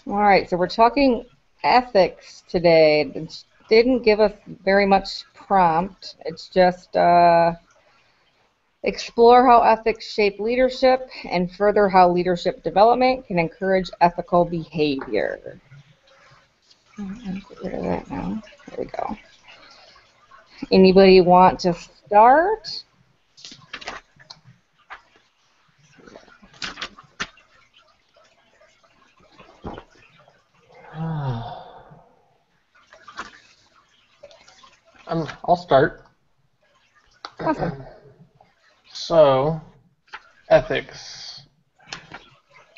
All right, so we're talking ethics today. It didn't give us very much prompt. It's just explore how ethics shape leadership and further how leadership development can encourage ethical behavior. Get rid of that now. There we go. Anybody want to start? I'll start. Awesome. So, ethics.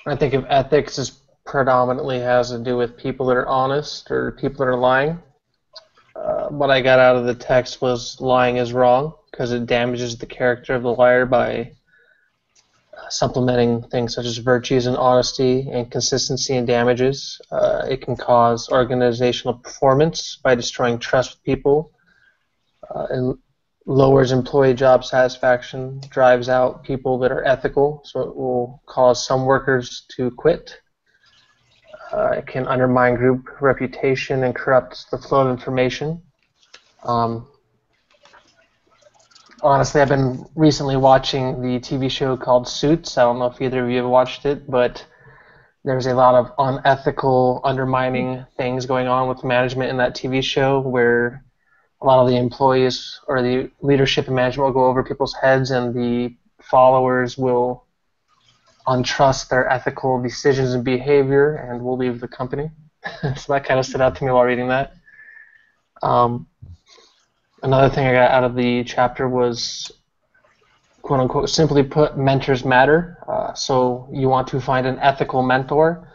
I think of ethics as predominantly has to do with people that are honest or people that are lying. What I got out of the text was lying is wrong because it damages the character of the liar by supplementing things such as virtues and honesty and consistency and damages. It can cause organizational performance by destroying trust with people. And lowers employee job satisfaction, drives out people that are ethical, so it will cause some workers to quit. It can undermine group reputation and corrupt the flow of information. Honestly, I've been recently watching the TV show called Suits. I don't know if either of you have watched it, but there's a lot of unethical, undermining things going on with management in that TV show where a lot of the employees or the leadership and management will go over people's heads and the followers will untrust their ethical decisions and behavior and will leave the company. So that kind of stood out to me while reading that. Another thing I got out of the chapter was, quote unquote, simply put, mentors matter. So you want to find an ethical mentor.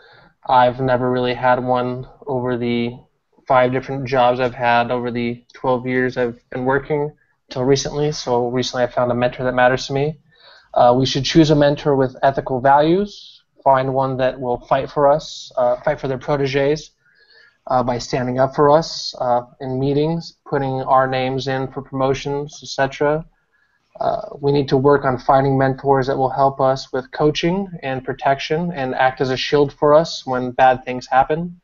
I've never really had one over the 5 different jobs I've had over the 12 years I've been working until recently. So recently I found a mentor that matters to me. We should choose a mentor with ethical values, find one that will fight for us, fight for their proteges by standing up for us in meetings, putting our names in for promotions, etc. We need to work on finding mentors that will help us with coaching and protection and act as a shield for us when bad things happen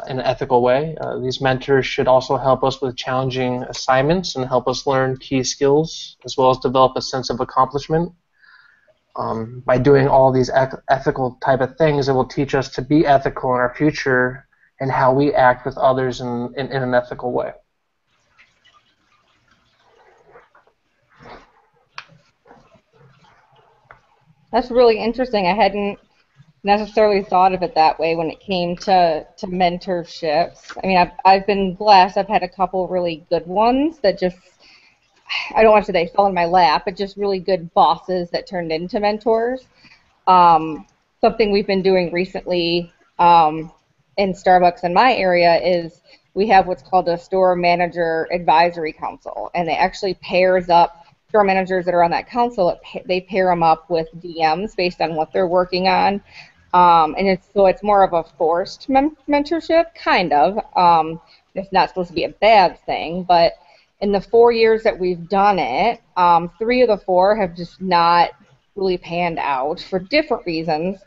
in an ethical way. These mentors should also help us with challenging assignments and help us learn key skills as well as develop a sense of accomplishment. By doing all these ethical type of things, it will teach us to be ethical in our future and how we act with others in an ethical way. That's really interesting. I hadn't necessarily thought of it that way when it came to mentorships. I mean, I've been blessed. I've had a couple really good ones that just, I don't want to say they fell in my lap, but just really good bosses that turned into mentors. Something we've been doing recently in Starbucks in my area is we have what's called a store manager advisory council, and it actually pairs up store managers that are on that council. They pair them up with DMs based on what they're working on, and it's more of a forced mentorship, kind of. It's not supposed to be a bad thing, but in the 4 years that we've done it, 3 of the 4 have just not really panned out for different reasons.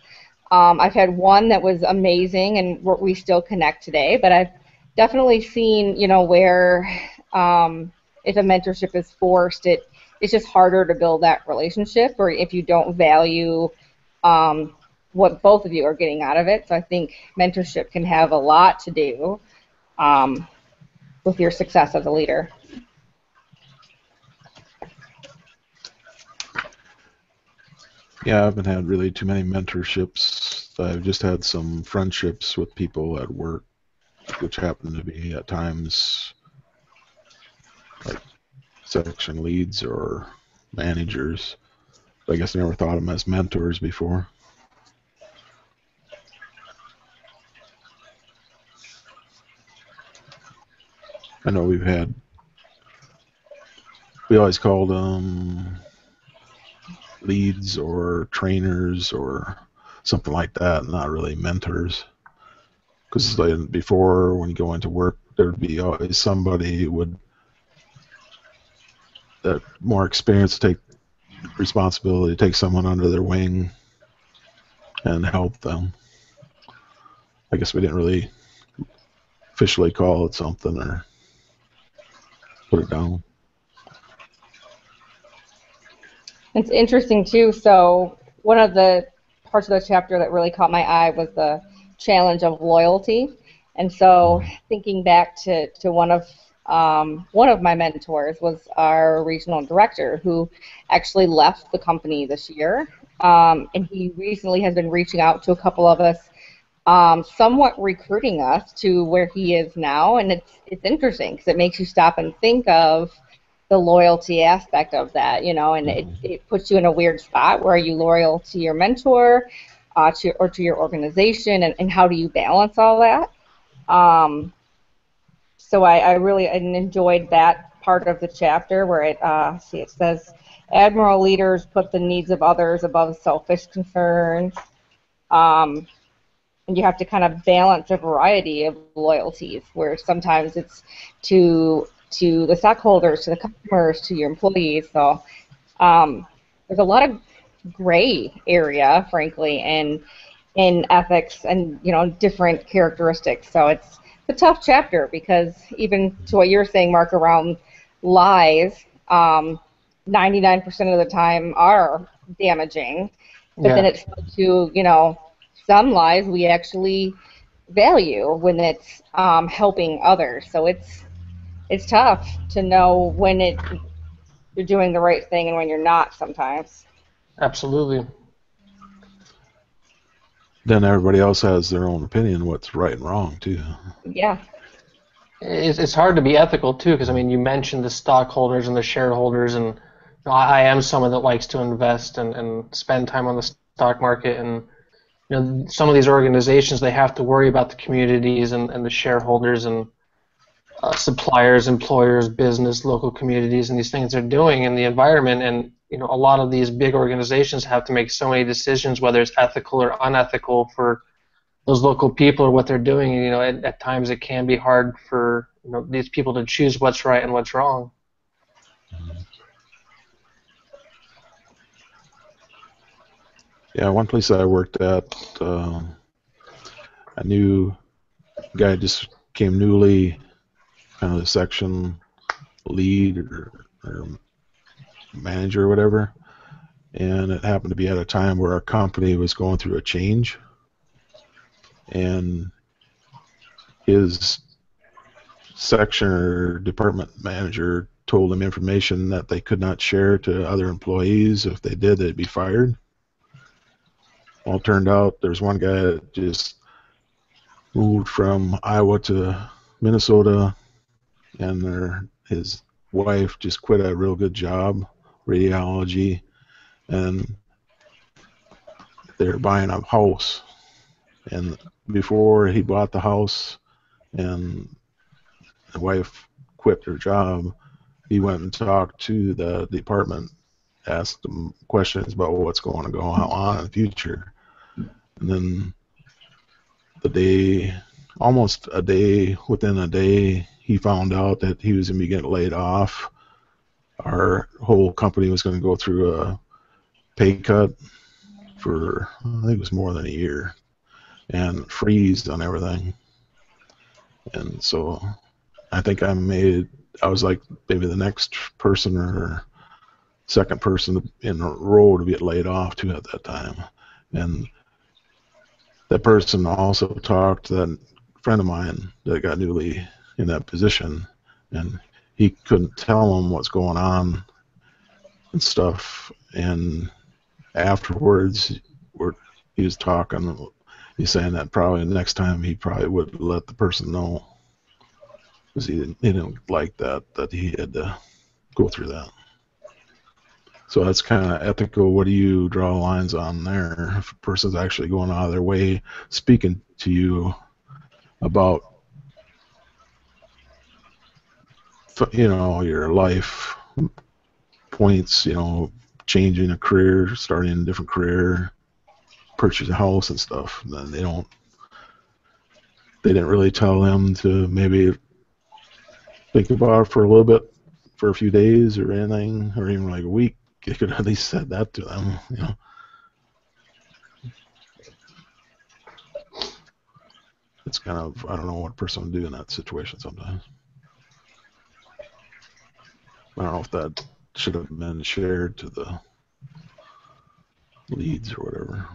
I've had one that was amazing, and we still connect today, but I've definitely seen, where if a mentorship is forced, it's just harder to build that relationship, or if you don't value what both of you are getting out of it. So I think mentorship can have a lot to do with your success as a leader. Yeah, I haven't had really too many mentorships. I've just had some friendships with people at work, which happen to be at times like section leads or managers. But I guess I never thought of them as mentors before. I know we always called them leads or trainers or something like that, not really mentors. Because before, when you go into work, there'd be always somebody who that more experience take responsibility, take someone under their wing and help them. I guess we didn't really officially call it something or put it down. It's interesting too. So one of the parts of the chapter that really caught my eye was the challenge of loyalty. And so thinking back to one of my mentors was our regional director who actually left the company this year. And he recently has been reaching out to a couple of us, somewhat recruiting us to where he is now. And it's interesting because it makes you stop and think of the loyalty aspect of that, and it puts you in a weird spot where are you loyal to your mentor, or to your organization, and how do you balance all that? So I really enjoyed that part of the chapter where it says, Admiral leaders put the needs of others above selfish concerns. And you have to kind of balance a variety of loyalties, where sometimes it's to the stockholders, to the customers, to your employees. So there's a lot of gray area, frankly, in ethics and different characteristics. So it's a tough chapter because even to what you're saying, Mark, around lies, 99% of the time are damaging, but then it's to some lies we actually value when it's helping others. So it's tough to know when you're doing the right thing and when you're not sometimes. Absolutely. Then everybody else has their own opinion what's right and wrong too. Yeah. It's hard to be ethical too, because I mean, you mentioned the stockholders and the shareholders, and I am someone that likes to invest and spend time on the stock market, and some of these organizations, they have to worry about the communities and the shareholders and suppliers, employers, business, local communities, and these things they're doing in the environment. And a lot of these big organizations have to make so many decisions, whether it's ethical or unethical for those local people or what they're doing. And, at times it can be hard for these people to choose what's right and what's wrong. Yeah, one place I worked at, a new guy just came newly, kind of the section lead or manager or whatever, and it happened to be at a time where our company was going through a change, and his section or department manager told him information that they could not share to other employees. If they did, they'd be fired. Well, it turned out there's one guy that just moved from Iowa to Minnesota, and his wife just quit a real good job, radiology, and they're buying a house. And before he bought the house and the wife quit her job, he went and talked to the department, asked them questions about what's going to go on in the future. And then within a day, he found out that he was going to be getting laid off. Our whole company was going to go through a pay cut for, I think it was more than a year, and freeze on everything. And so I think I was like maybe the next person or second person in a row to get laid off too at that time. And that person also talked to that friend of mine that got newly in that position, and he couldn't tell him what's going on and stuff. And afterwards, he was talking, he's saying that probably the next time he probably would let the person know, because he didn't like that he had to go through that. So that's kind of ethical. What do you draw lines on there? If a person's actually going out of their way speaking to you about your life points, changing a career, starting a different career, purchase a house and stuff, then they didn't really tell them to maybe think about it for a little bit, for a few days or anything, or even like a week. You could at least said that to them. it's kind of, I don't know what a person would do in that situation sometimes. I don't know if that should have been shared to the leads or whatever.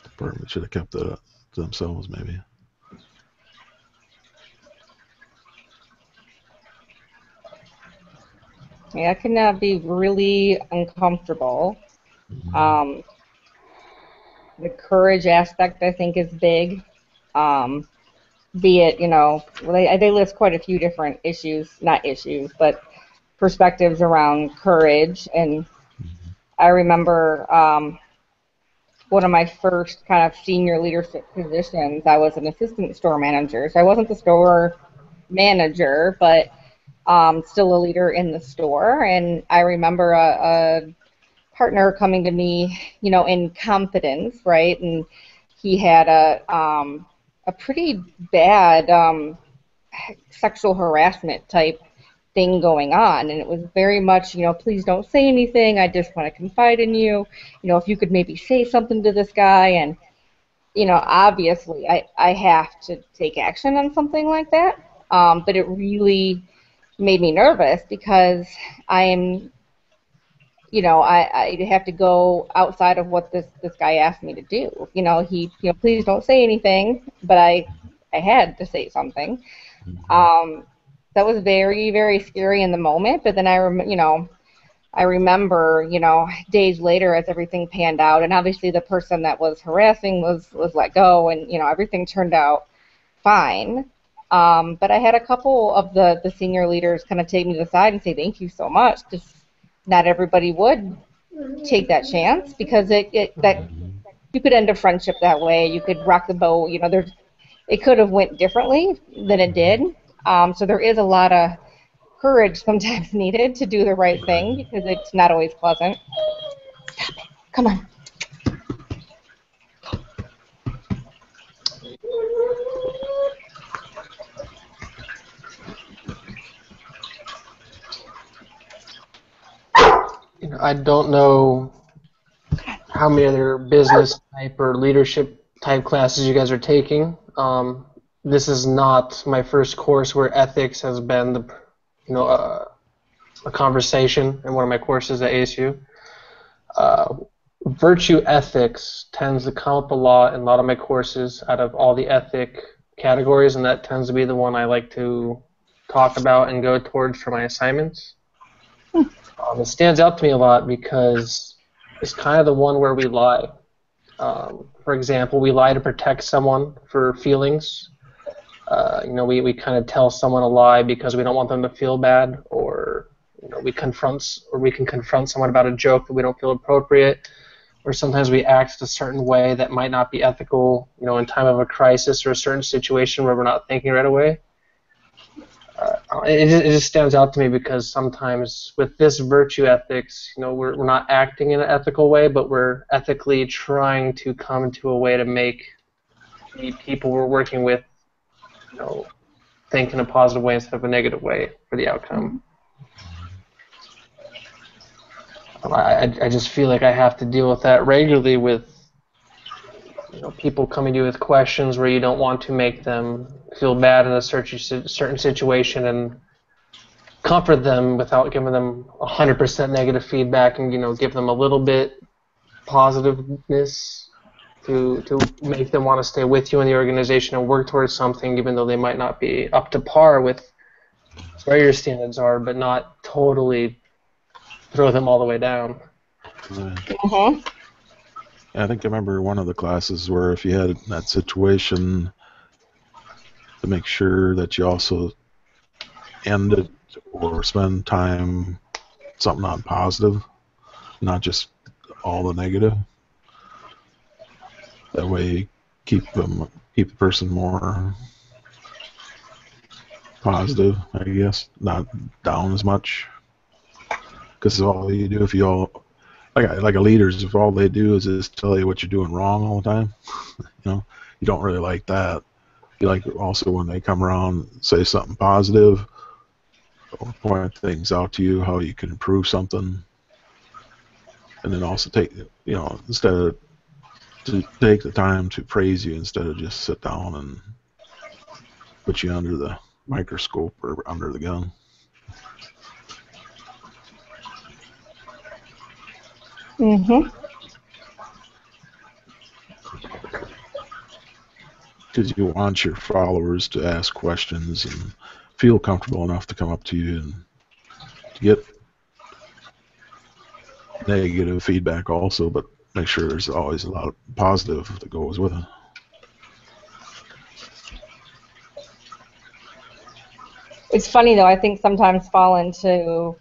The department should have kept that up to themselves, maybe. Yeah, it can be really uncomfortable. Um, the courage aspect, I think, is big. Um, be it, well, they list quite a few different issues, not issues, but perspectives around courage. And I remember one of my first kind of senior leadership positions, I was an assistant store manager. So I wasn't the store manager, but still a leader in the store. And I remember a partner coming to me, in confidence, right? And he had a pretty bad sexual harassment type thing going on, and it was very much, please don't say anything. I just want to confide in you. If you could maybe say something to this guy, and obviously, I have to take action on something like that. But it really made me nervous because I am I have to go outside of what this guy asked me to do. Please don't say anything, but I had to say something. Um, that was very, very scary in the moment, but then I remember, days later as everything panned out, and obviously the person that was harassing was let go, and everything turned out fine. But I had a couple of the senior leaders kind of take me to the side and say thank you so much, because not everybody would take that chance, because that you could end a friendship that way. You could rock the boat. It could have went differently than it did. So there is a lot of courage sometimes needed to do the right thing, because it's not always pleasant. Stop it. Come on. I don't know how many other business type or leadership type classes you guys are taking. This is not my first course where ethics has been a conversation in one of my courses at ASU. Virtue ethics tends to come up a lot in a lot of my courses out of all the ethic categories, and that tends to be the one I like to talk about and go towards for my assignments. It stands out to me a lot because it's kind of the one where we lie. For example, we lie to protect someone for feelings. We kind of tell someone a lie because we don't want them to feel bad, or we can confront someone about a joke that we don't feel appropriate, or sometimes we act a certain way that might not be ethical, in time of a crisis or a certain situation where we're not thinking right away. It just stands out to me because sometimes with this virtue ethics, we're not acting in an ethical way, but we're ethically trying to come to a way to make the people we're working with, think in a positive way instead of a negative way for the outcome. I just feel like I have to deal with that regularly with people coming to you with questions where you don't want to make them feel bad in a certain situation and comfort them without giving them 100% negative feedback, and give them a little bit positiveness to make them want to stay with you in the organization and work towards something, even though they might not be up to par with where your standards are, but not totally throw them all the way down. Mm-hmm. I think I remember one of the classes where if you had that situation, to make sure that you also end it or spend time something on positive, not just all the negative. That way, keep the person more positive, I guess, not down as much. Because all you do, if you all like a leaders, if all they do is just tell you what you're doing wrong all the time, you don't really like that. You like also when they come around, say something positive, or point things out to you, how you can improve something, and then also take, instead of to take the time to praise you instead of just sit down and put you under the microscope or under the gun. Mhm. Because you want your followers to ask questions and feel comfortable enough to come up to you and to get negative feedback also, but make sure there's always a lot of positive that goes with it. It's funny though. I think sometimes fall into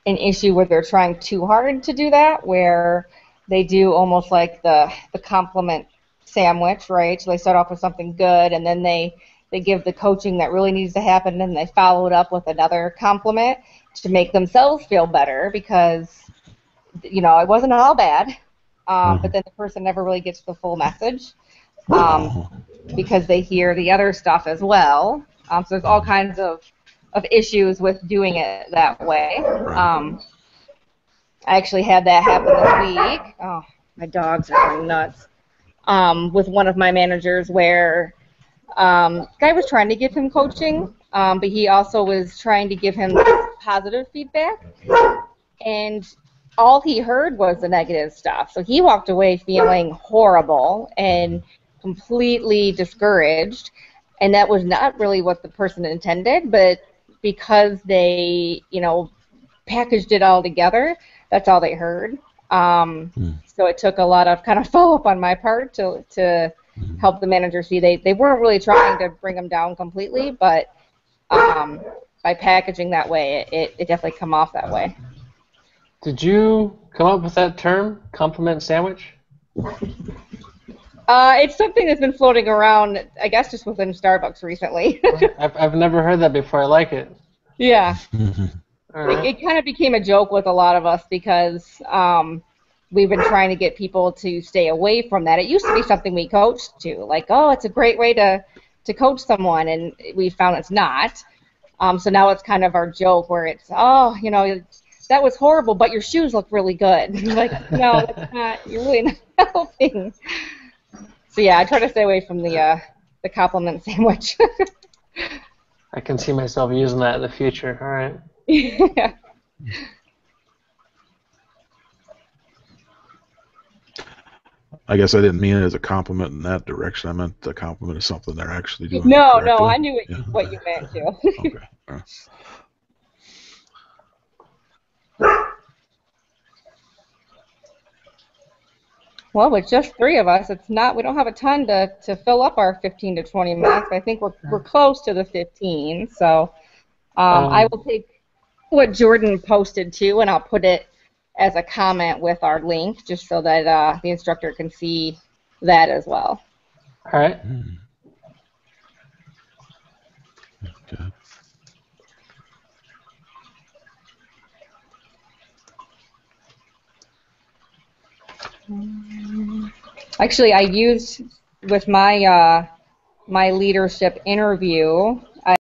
an issue where they're trying too hard to do that, where they do almost like the compliment sandwich, right? So they start off with something good, and then they give the coaching that really needs to happen, and then they follow it up with another compliment to make themselves feel better because it wasn't all bad, but then the person never really gets the full message because they hear the other stuff as well. So there's all kinds of issues with doing it that way. I actually had that happen this week. Oh, my dogs are going nuts. With one of my managers where guy was trying to give him coaching, but he also was trying to give him positive feedback. And all he heard was the negative stuff. So he walked away feeling horrible and completely discouraged. And that was not really what the person intended, but because they, packaged it all together, that's all they heard. So it took a lot of kind of follow-up on my part to help the manager see they weren't really trying to bring them down completely, but by packaging that way, it definitely come off that way. Did you come up with that term, compliment sandwich? It's something that's been floating around, I guess, just within Starbucks recently. I've never heard that before. I like it. Yeah. All right. It kind of became a joke with a lot of us because we've been trying to get people to stay away from that. It used to be something we coached to, like, oh, it's a great way to coach someone, and we found it's not. So now it's kind of our joke where it's, oh, that was horrible, but your shoes look really good. Like, no, that's not. You're really not helping. So yeah, I try to stay away from the compliment sandwich. I can see myself using that in the future. All right. Yeah. I guess I didn't mean it as a compliment in that direction. I meant the compliment of something they're actually doing No, correctly. I knew what you meant too. Okay. All right. Well, with just 3 of us, we don't have a ton to fill up our 15 to 20 minutes. I think we're close to the 15. So I will take what Jordan posted too, and I'll put it as a comment with our link, just so that the instructor can see that as well. All right. Okay. Actually, I used with my my leadership interview,